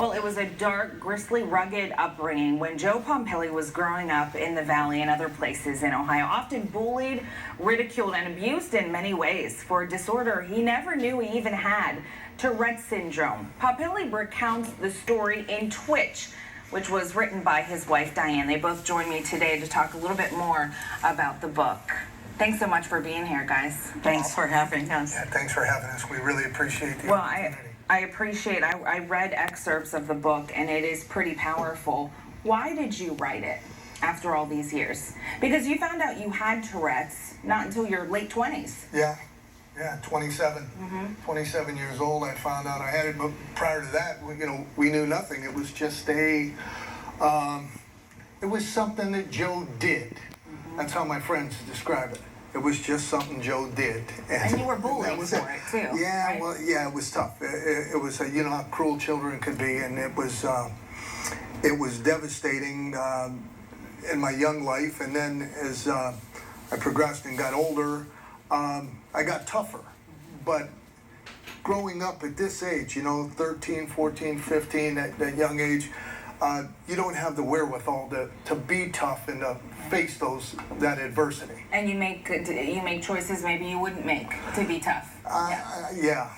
Well, it was a dark, grisly, rugged upbringing when Joe Pompili was growing up in the Valley and other places in Ohio, often bullied, ridiculed, and abused in many ways for a disorder he never knew he even had, Tourette's syndrome. Pompili recounts the story in Twitch, which was written by his wife, Diane. They both joined me today to talk a little bit more about the book. Thanks so much for being here, guys. Thanks for having us. Yeah, thanks for having us. We really appreciate the opportunity. I appreciate, I read excerpts of the book, and it is pretty powerful. Why did you write it after all these years? Because you found out you had Tourette's not until your late 20s. Yeah, 27. 27 years old, I found out I had it, but prior to that, we knew nothing. It was just it was something that Joe did. That's how my friends describe it. It was just something Joe did. And you were bullied for it too. Yeah, right? well, yeah, it was tough. It was, you know how cruel children can be, and it was devastating in my young life. And then as I progressed and got older, I got tougher. But growing up at this age, 13, 14, 15, that young age, you don't have the wherewithal to be tough and to face that adversity. And you make choices maybe you wouldn't make to be tough. Yeah.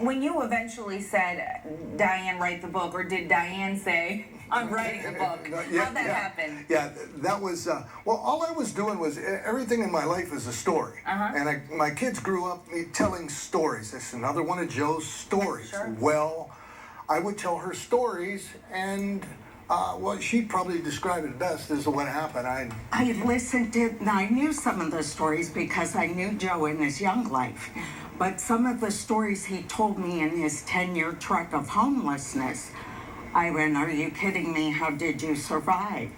When you eventually said, Diane, write the book, or did Diane say, I'm writing a book? How'd that happen? Yeah, that was, well, all I was doing was, everything in my life is a story. And my kids grew up telling stories. This is another one of Joe's stories. Sure. Well, I would tell her stories, and well, she'd probably describe it best as to what happened. I listened to, and I knew some of the stories because I knew Joe in his young life. But some of the stories he told me in his 10-year trek of homelessness, I went, are you kidding me? How did you survive?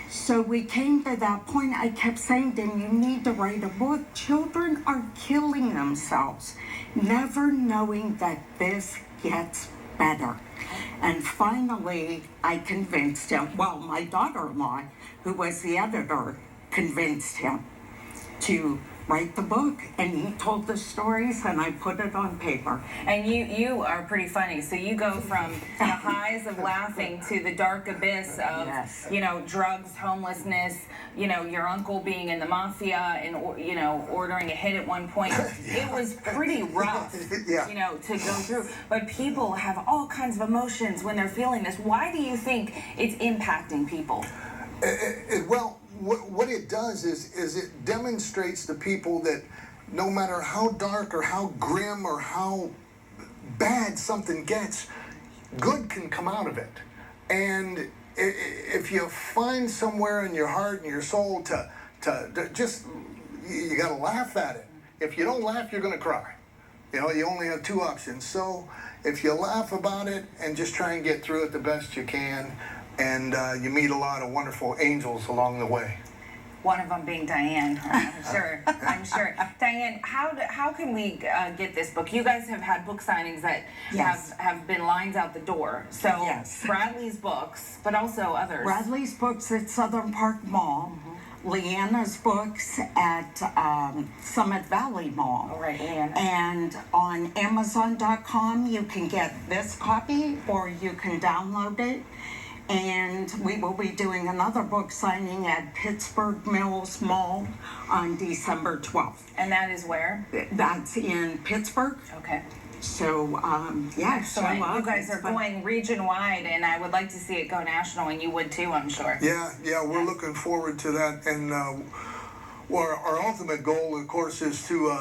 So we came to that point. I kept saying to him, you need to write a book. Children are killing themselves, never knowing that this gets better. And finally, I convinced him, well, my daughter-in-law, who was the editor, convinced him to write the book, and he told the stories, and I put it on paper. And you are pretty funny. So you go from the highs of laughing to the dark abyss of, Yes. drugs, homelessness, your uncle being in the mafia and, ordering a hit at one point. It was pretty rough, Yeah. to go through. But people have all kinds of emotions when they're feeling this. Why do you think it's impacting people? Well, what it does is it demonstrates to people that no matter how dark or how grim or how bad something gets, good can come out of it. And if you find somewhere in your heart and your soul to just, you got to laugh at it. If you don't laugh, you're going to cry. You only have two options. So if you laugh about it and just try and get through it the best you can, and you meet a lot of wonderful angels along the way. One of them being Diane, I'm sure. Diane, how can we get this book? You guys have had book signings that Yes. have been lines out the door. So Yes. Bradley's books, but also others. Bradley's books at Southern Park Mall, Leanna's books at Summit Valley Mall. All right, Leanna. And on Amazon.com, you can get this copy or you can download it. And we will be doing another book signing at Pittsburgh Mills Mall on December 12th. And that is where? That's in Pittsburgh. Okay. So, yeah. Excellent. show up. You guys are going region-wide, and I would like to see it go national, and you would too, I'm sure. Yeah, we're looking forward to that. And well, our ultimate goal, of course, is to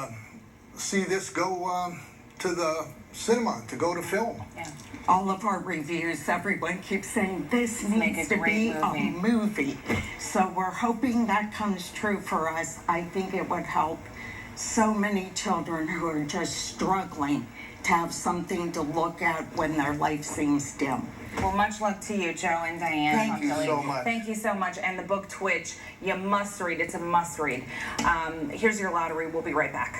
see this go to the cinema, to go to film. Yeah. All of our reviews, everyone keeps saying this needs to be a movie. So we're hoping that comes true for us. I think it would help so many children who are just struggling to have something to look at when their life seems dim. Well, much luck to you, Joe and Diane. Thank you so much. Thank you so much. And the book Twitch, you must read. It's a must read. Here's your lottery. We'll be right back.